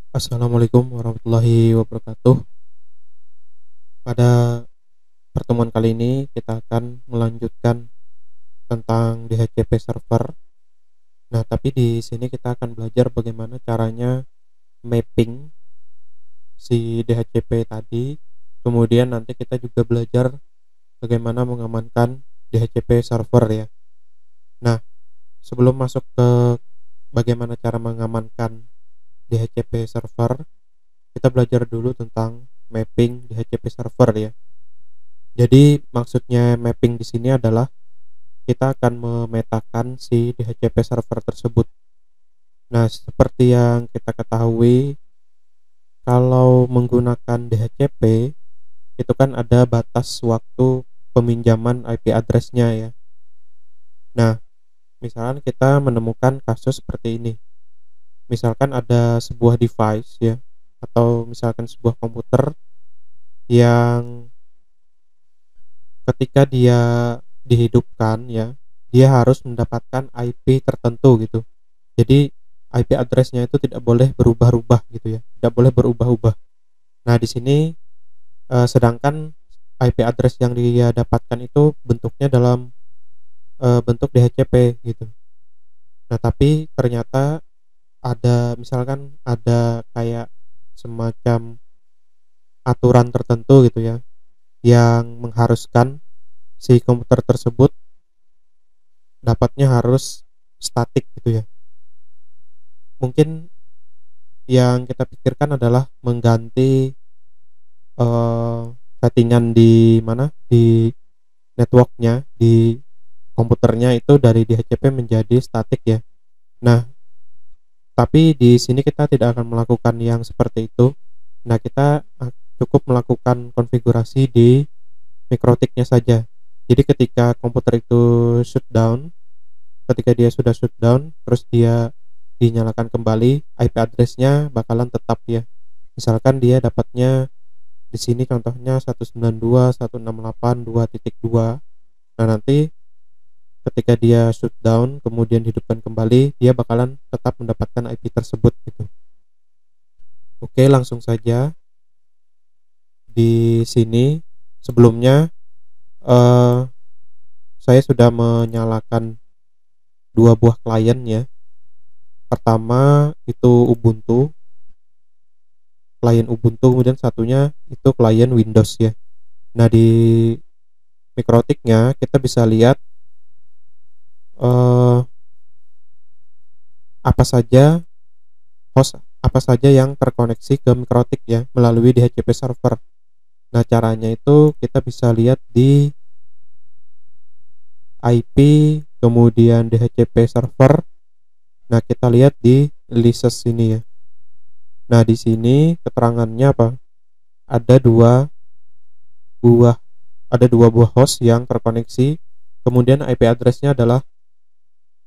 Assalamualaikum warahmatullahi wabarakatuh. Pada pertemuan kali ini kita akan melanjutkan tentang DHCP server. Nah, tapi di sini kita akan belajar bagaimana caranya mapping si DHCP tadi. Kemudian nanti kita juga belajar bagaimana mengamankan DHCP server ya. Nah, sebelum masuk ke bagaimana cara mengamankan DHCP server, kita belajar dulu tentang mapping DHCP server ya. Jadi maksudnya mapping di sini adalah kita akan memetakan si DHCP server tersebut. Nah, seperti yang kita ketahui, kalau menggunakan DHCP itu kan ada batas waktu peminjaman IP address-nya ya. Nah, misalkan kita menemukan kasus seperti ini. Misalkan ada sebuah device ya, atau misalkan sebuah komputer yang ketika dia dihidupkan ya, dia harus mendapatkan IP tertentu gitu. Jadi IP address-nya itu tidak boleh berubah-ubah gitu ya, tidak boleh berubah-ubah. Nah, di sini sedangkan IP address yang dia dapatkan itu bentuknya dalam bentuk DHCP gitu. Nah, tapi ternyata misalkan ada kayak semacam aturan tertentu gitu ya, yang mengharuskan si komputer tersebut dapatnya harus statik gitu ya. Mungkin yang kita pikirkan adalah mengganti settingan di mana, di networknya, di komputernya itu dari DHCP menjadi statik ya. Nah, tapi di sini kita tidak akan melakukan yang seperti itu. Nah, kita cukup melakukan konfigurasi di mikrotiknya saja. Jadi ketika komputer itu shutdown, ketika dia sudah shutdown, terus dia dinyalakan kembali, IP address-nya bakalan tetap ya. Misalkan dia dapatnya di sini contohnya 192.168.2.2. Nah, nanti ketika dia shutdown kemudian hidupkan kembali, dia bakalan tetap mendapatkan IP tersebut gitu. Oke, langsung saja. Di sini sebelumnya saya sudah menyalakan dua buah klien ya. Pertama itu Ubuntu, klien Ubuntu, kemudian satunya itu klien Windows ya. Nah, di mikrotiknya kita bisa lihat apa saja host apa saja yang terkoneksi ke mikrotik ya melalui DHCP server. Nah, caranya itu kita bisa lihat di IP kemudian DHCP server. Nah, kita lihat di lists sini ya. Nah, di sini keterangannya apa? Ada buah ada dua buah host yang terkoneksi. Kemudian IP address-nya adalah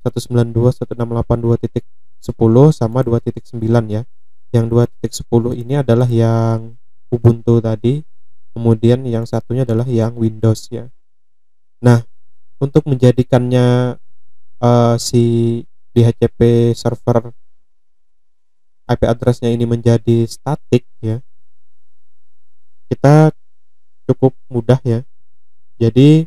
192.168.2.10 sama 2.9 ya. Yang 2.10 ini adalah yang Ubuntu tadi. Kemudian yang satunya adalah yang Windows ya. Nah, untuk menjadikannya si DHCP server IP address-nya ini menjadi statik ya, kita cukup mudah ya. Jadi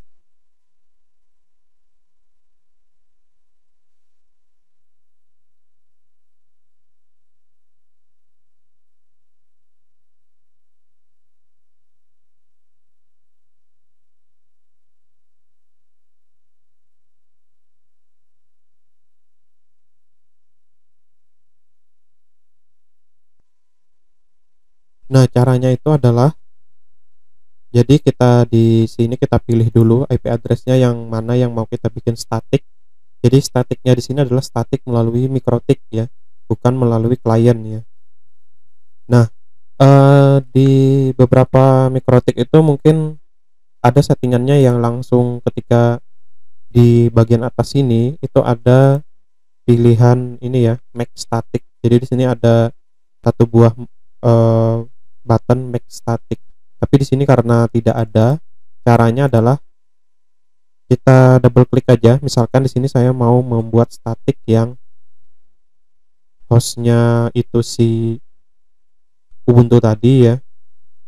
nah, caranya itu adalah, jadi kita di sini kita pilih dulu IP address-nya yang mana yang mau kita bikin statik. Jadi statiknya di sini adalah statik melalui mikrotik ya, bukan melalui klien ya. Nah, di beberapa mikrotik itu mungkin ada settingannya yang langsung ketika di bagian atas sini itu ada pilihan ini ya, make static. Jadi di sini ada satu buah button make static. Tapi di sini karena tidak ada, caranya adalah kita double klik aja. Misalkan di sini saya mau membuat statik yang hostnya itu si Ubuntu tadi ya.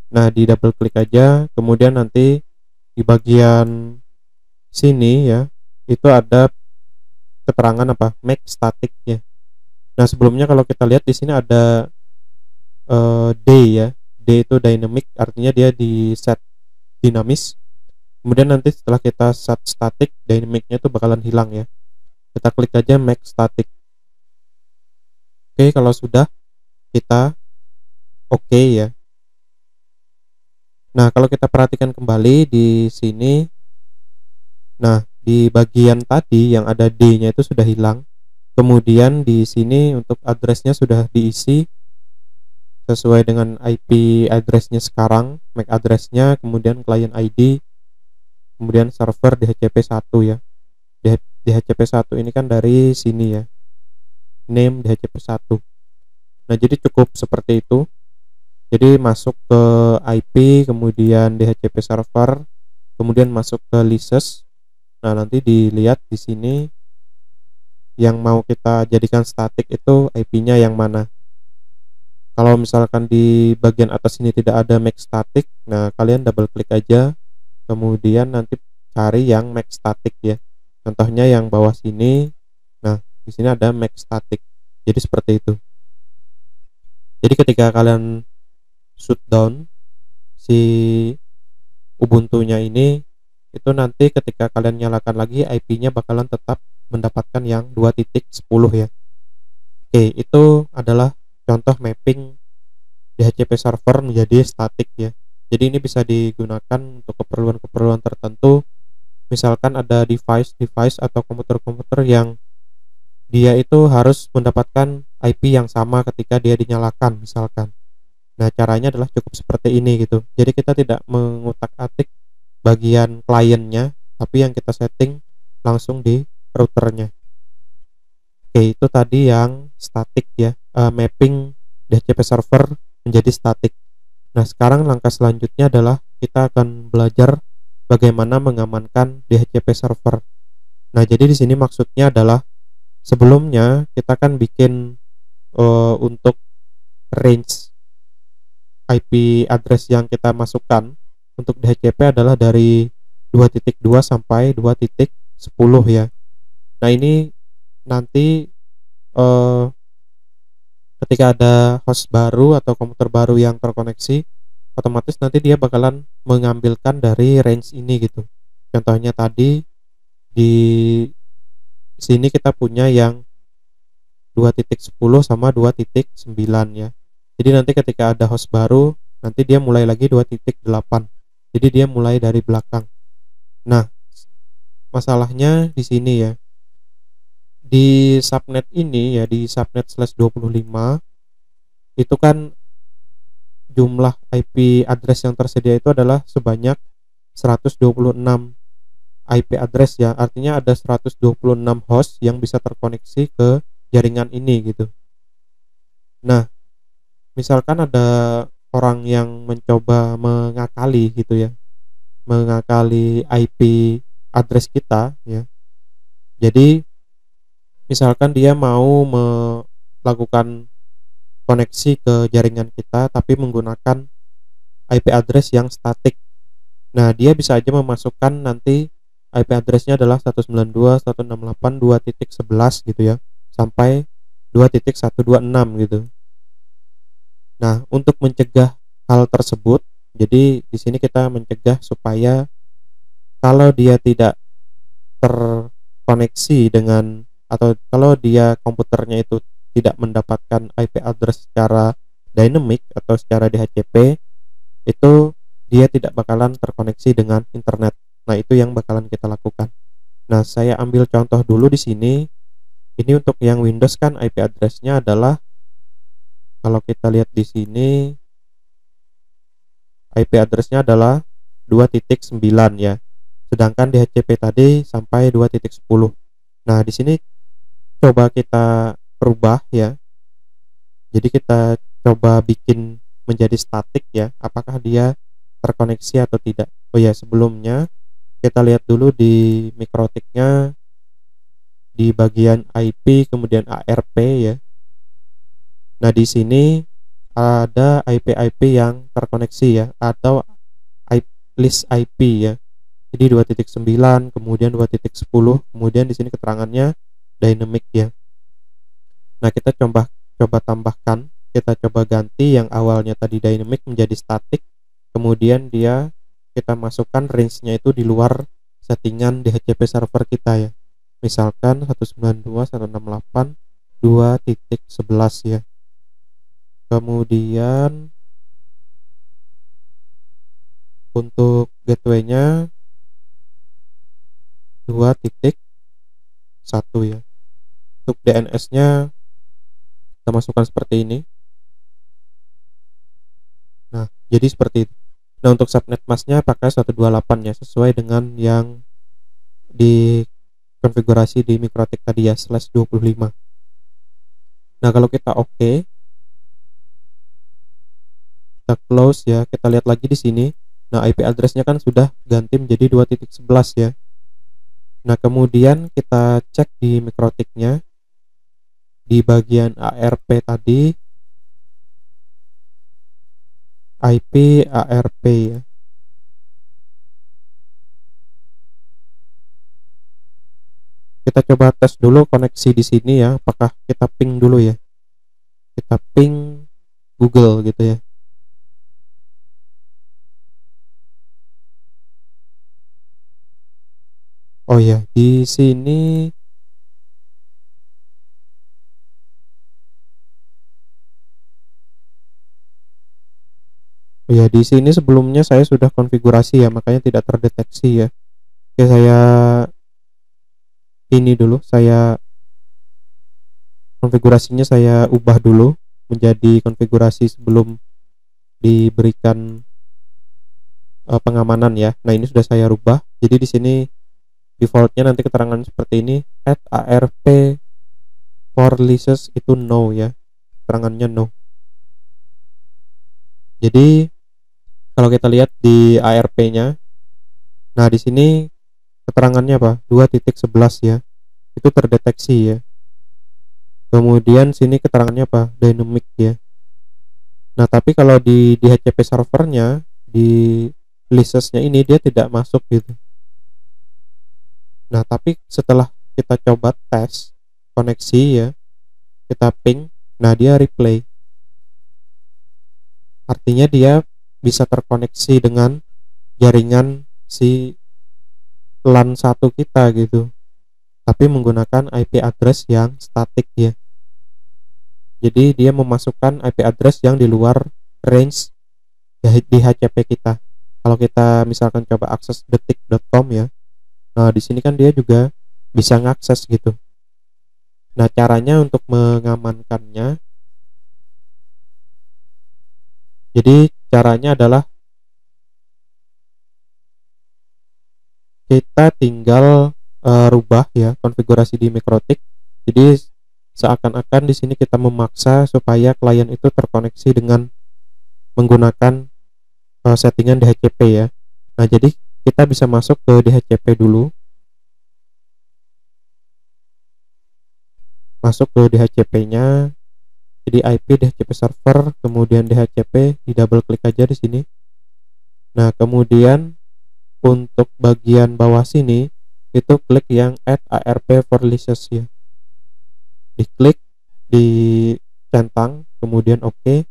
Nah, di double klik aja, kemudian nanti di bagian sini ya, itu ada keterangan apa? Make static ya. Nah, sebelumnya kalau kita lihat di sini ada D ya. D itu dynamic, artinya dia di set dinamis. Kemudian nanti setelah kita set static, dynamicnya itu bakalan hilang ya. Kita klik aja make static. Oke, kalau sudah kita oke ya. Nah, kalau kita perhatikan kembali di sini, nah di bagian tadi yang ada D-nya itu sudah hilang. Kemudian di sini untuk addressnya sudah diisi sesuai dengan IP addressnya sekarang, MAC addressnya, kemudian client ID, kemudian server DHCP1 ya. DHCP1 ini kan dari sini ya, name DHCP1. Nah, jadi cukup seperti itu. Jadi masuk ke IP, kemudian DHCP server, kemudian masuk ke leases. Nah, nanti dilihat di sini yang mau kita jadikan static itu IP-nya yang mana. Kalau misalkan di bagian atas ini tidak ada make static, nah kalian double klik aja, kemudian nanti cari yang make static ya. Contohnya yang bawah sini. Nah, di sini ada make static. Jadi seperti itu. Jadi ketika kalian shutdown si Ubuntu-nya ini, itu nanti ketika kalian nyalakan lagi, IP-nya bakalan tetap mendapatkan yang 2.10 ya. Oke, itu adalah contoh mapping DHCP server menjadi static ya. Jadi ini bisa digunakan untuk keperluan-keperluan tertentu. Misalkan ada device atau komputer-komputer yang dia itu harus mendapatkan IP yang sama ketika dia dinyalakan misalkan. Nah, caranya adalah cukup seperti ini gitu. Jadi kita tidak mengutak-atik bagian kliennya, tapi yang kita setting langsung di routernya. Oke, itu tadi yang static ya, mapping DHCP server menjadi static. Nah, sekarang langkah selanjutnya adalah kita akan belajar bagaimana mengamankan DHCP server. Nah, jadi di sini maksudnya adalah sebelumnya kita kan bikin untuk range IP address yang kita masukkan untuk DHCP adalah dari 2.2 sampai 2.10 ya. Nah, ini nanti ketika ada host baru atau komputer baru yang terkoneksi, otomatis nanti dia bakalan mengambilkan dari range ini gitu. Contohnya tadi di sini kita punya yang 2.10 sama 2.9 ya. Jadi nanti ketika ada host baru, nanti dia mulai lagi 2.8. Jadi dia mulai dari belakang. Nah, masalahnya di sini ya. Di subnet ini ya, di subnet /25 itu kan jumlah IP address yang tersedia itu adalah sebanyak 126 IP address ya. Artinya ada 126 host yang bisa terkoneksi ke jaringan ini gitu. Nah, misalkan ada orang yang mencoba mengakali gitu ya, mengakali IP address kita ya. Jadi misalkan dia mau melakukan koneksi ke jaringan kita tapi menggunakan IP address yang static. Nah, dia bisa aja memasukkan nanti IP addressnya adalah 192.168.2.11 gitu ya, sampai 2.126 gitu. Nah, untuk mencegah hal tersebut, jadi di sini kita mencegah supaya kalau dia tidak terkoneksi dengan, atau kalau dia komputernya itu tidak mendapatkan IP address secara dynamic atau secara DHCP, itu dia tidak bakalan terkoneksi dengan internet. Nah, itu yang bakalan kita lakukan. Nah, saya ambil contoh dulu di sini. Ini untuk yang Windows kan IP address-nya adalah, kalau kita lihat di sini IP address-nya adalah 2.9 ya. Sedangkan DHCP tadi sampai 2.10. Nah, di sini coba kita rubah ya. Jadi kita coba bikin menjadi static ya. Apakah dia terkoneksi atau tidak? Oh ya, sebelumnya kita lihat dulu di mikrotiknya di bagian IP kemudian ARP ya. Nah, di sini ada IP-IP yang terkoneksi ya, atau list IP ya. Jadi 2.9, kemudian 2.10, kemudian di sini keterangannya dynamic ya. Nah, kita coba tambahkan, kita coba ganti yang awalnya tadi dynamic menjadi static, kemudian kita masukkan range-nya itu di luar settingan DHCP server kita ya. Misalkan 192.168.2.11 ya. Kemudian untuk gateway-nya 2.1 ya. Untuk DNS-nya kita masukkan seperti ini. Nah, jadi seperti itu. Nah, untuk subnet masknya pakai 128 ya, sesuai dengan yang di konfigurasi di Mikrotik tadi ya, /25. Nah, kalau kita oke, kita close ya, kita lihat lagi di sini. Nah, IP address-nya kan sudah ganti menjadi 2.11 ya. Nah, kemudian kita cek di Mikrotiknya di bagian ARP tadi, IP ARP ya. Kita coba tes dulu koneksi di sini ya, apakah kita ping dulu ya. Kita ping Google gitu ya. Oh ya, di sini sebelumnya saya sudah konfigurasi ya, makanya tidak terdeteksi ya. Oke, saya konfigurasinya saya ubah dulu menjadi konfigurasi sebelum diberikan pengamanan ya. Nah, ini sudah saya rubah. Jadi di sini defaultnya nanti keterangan seperti ini, @arp for leases itu no ya, keterangannya no. Jadi kalau kita lihat di ARP-nya, nah di sini keterangannya apa? 2.11 ya, itu terdeteksi ya. Kemudian sini keterangannya apa? Dynamic ya. Nah, tapi kalau di DHCP servernya, di leasesnya ini dia tidak masuk gitu. Nah, tapi setelah kita coba tes koneksi ya, kita ping, nah dia replay. Artinya dia bisa terkoneksi dengan jaringan si LAN 1 kita gitu, tapi menggunakan IP address yang statik ya. Jadi dia memasukkan IP address yang di luar range DHCP kita. Kalau kita misalkan coba akses detik.com ya, nah di sini kan dia juga bisa ngakses gitu. Nah, caranya untuk mengamankannya, jadi caranya adalah kita tinggal rubah ya konfigurasi di Mikrotik. Jadi seakan-akan di sini kita memaksa supaya klien itu terkoneksi dengan menggunakan settingan DHCP ya. Nah, jadi kita bisa masuk ke DHCP dulu. Masuk ke DHCP-nya. Jadi IP DHCP server, kemudian DHCP, di double klik aja di sini. Nah, kemudian untuk bagian bawah sini itu klik yang add ARP for leases ya. Diklik, dicentang, kemudian oke.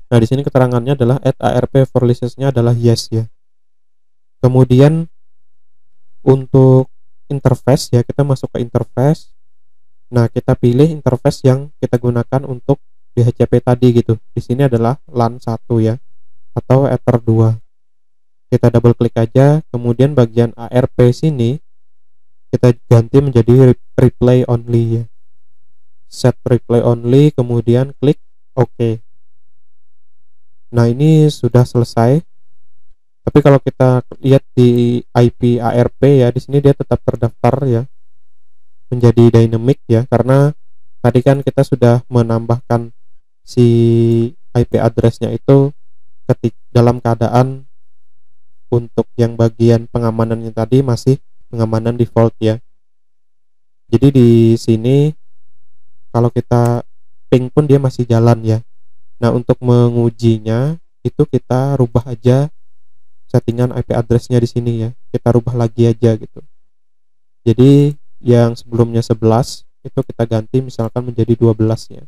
Nah, di sini keterangannya adalah add ARP for leases-nya adalah yes ya. Kemudian untuk interface ya, kita masuk ke interface. Nah, kita pilih interface yang kita gunakan untuk DHCP tadi gitu. Di sini adalah LAN 1 ya, atau Ether 2. Kita double klik aja, kemudian bagian ARP sini kita ganti menjadi replay only ya. Set replay only, kemudian klik OK. Nah, ini sudah selesai. Tapi kalau kita lihat di IP ARP ya, di sini dia tetap terdaftar ya menjadi dynamic ya, karena tadi kan kita sudah menambahkan si IP address-nya itu dalam keadaan untuk yang bagian pengamanannya tadi masih pengamanan default ya. Jadi di sini kalau kita ping pun dia masih jalan ya. Nah, untuk mengujinya itu kita rubah aja settingan IP address-nya di sini ya. Kita rubah lagi aja gitu. Jadi yang sebelumnya 11 itu kita ganti misalkan menjadi 12 ya.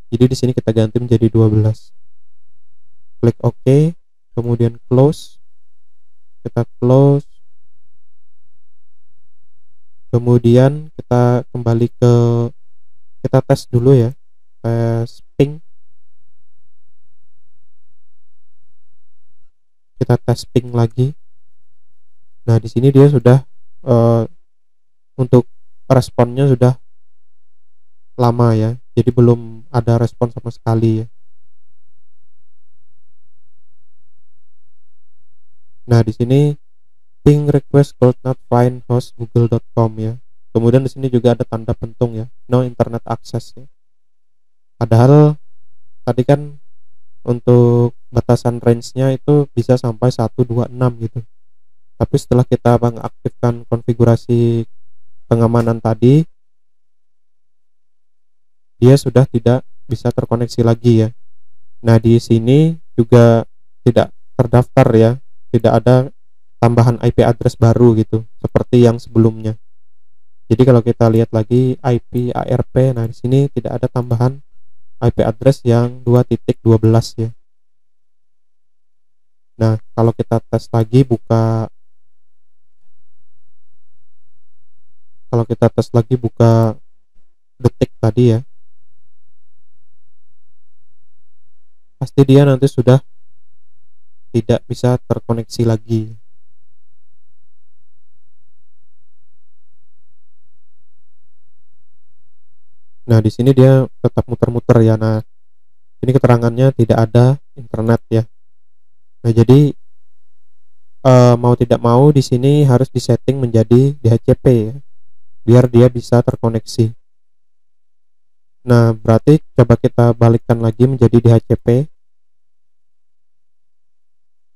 Jadi di sini kita ganti menjadi 12. Klik OK, kemudian close. Kita close. Kemudian kita kembali ke, kita tes dulu ya. Tes ping. Kita tes ping lagi. Nah, di sini dia sudah untuk responnya sudah lama ya. Jadi belum ada respon sama sekali ya. Nah, di sini ping request could not find host google.com ya. Kemudian di sini juga ada tanda pentung ya, no internet access ya. Padahal tadi kan untuk batasan range-nya itu bisa sampai 126 gitu. Tapi setelah kita mengaktifkan konfigurasi pengamanan tadi, dia sudah tidak bisa terkoneksi lagi ya. Nah, di sini juga tidak terdaftar ya, tidak ada tambahan IP address baru gitu seperti yang sebelumnya. Jadi kalau kita lihat lagi IP ARP, nah di sini tidak ada tambahan IP address yang 2.12 ya. Nah, kalau kita tes lagi buka detik tadi ya, pasti dia nanti sudah tidak bisa terkoneksi lagi. Nah, di sini dia tetap muter-muter ya. Nah, ini keterangannya tidak ada internet ya. Nah, jadi mau tidak mau di sini harus disetting menjadi DHCP ya, biar dia bisa terkoneksi. Nah, berarti coba kita balikkan lagi menjadi DHCP.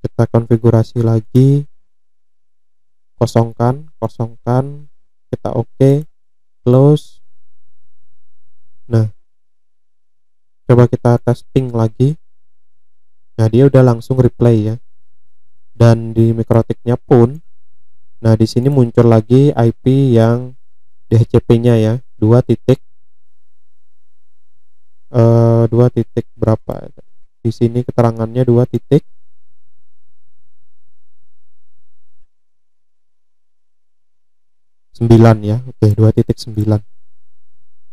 Kita konfigurasi lagi, kosongkan, kita OK, close. Nah, coba kita testing lagi. Nah, dia udah langsung replay ya. Dan di mikrotiknya pun, nah di sini muncul lagi IP yang DHCP-nya ya, 2 titik berapa? Di sini keterangannya 2 titik 9 ya. Oke, 2.9.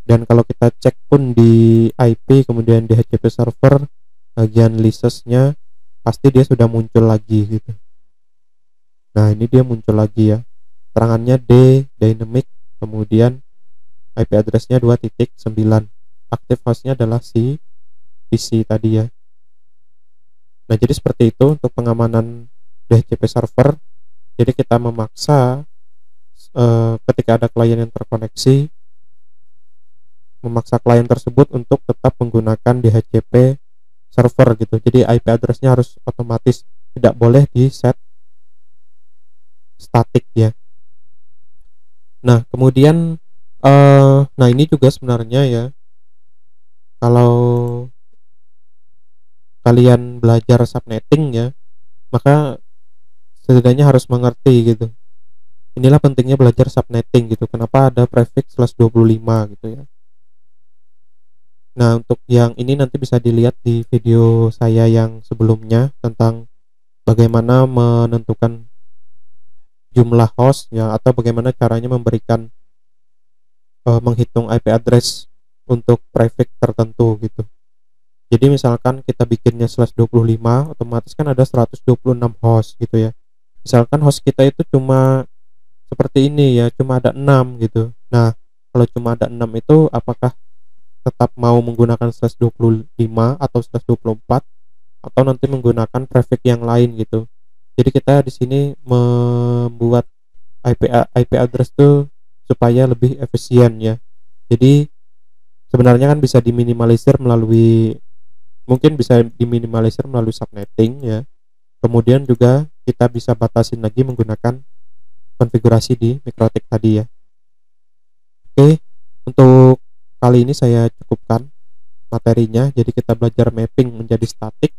Dan kalau kita cek pun di IP kemudian DHCP server bagian listesnya, pasti dia sudah muncul lagi gitu. Nah, ini dia muncul lagi ya, keterangannya D dynamic, kemudian IP addressnya 2.9, active hostnya adalah si PC tadi ya. Nah, jadi seperti itu untuk pengamanan DHCP server. Jadi kita memaksa ketika ada klien yang terkoneksi, memaksa klien tersebut untuk tetap menggunakan DHCP server gitu. Jadi IP addressnya harus otomatis, tidak boleh di set statik ya. Nah, kemudian nah ini juga sebenarnya ya, kalau kalian belajar subnetting ya, maka setidaknya harus mengerti gitu. Inilah pentingnya belajar subnetting gitu. Kenapa ada prefix /25 gitu ya. Nah, untuk yang ini nanti bisa dilihat di video saya yang sebelumnya tentang bagaimana menentukan jumlah host ya, atau bagaimana caranya memberikan menghitung IP address untuk prefix tertentu gitu. Jadi misalkan kita bikinnya /25, otomatis kan ada 126 host gitu ya. Misalkan host kita itu cuma seperti ini ya, cuma ada 6 gitu. Nah, kalau cuma ada 6 itu apakah tetap mau menggunakan /25 atau /24 atau nanti menggunakan prefix yang lain gitu. Jadi kita di sini membuat IP address tuh supaya lebih efisien ya. Jadi sebenarnya kan bisa diminimalisir melalui subnetting ya. Kemudian juga kita bisa batasin lagi menggunakan konfigurasi di mikrotik tadi ya. Oke, untuk kali ini saya cukupkan. materinya. Jadi kita belajar mapping menjadi statik.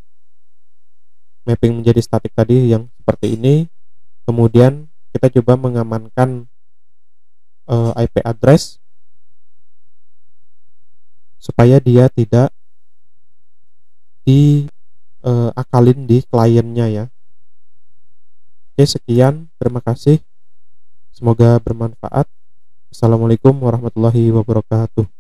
Mapping menjadi statik tadi yang seperti ini. Kemudian kita coba mengamankan IP address supaya dia tidak diakalin di kliennya ya. Oke, sekian, terima kasih, semoga bermanfaat. Assalamualaikum warahmatullahi wabarakatuh.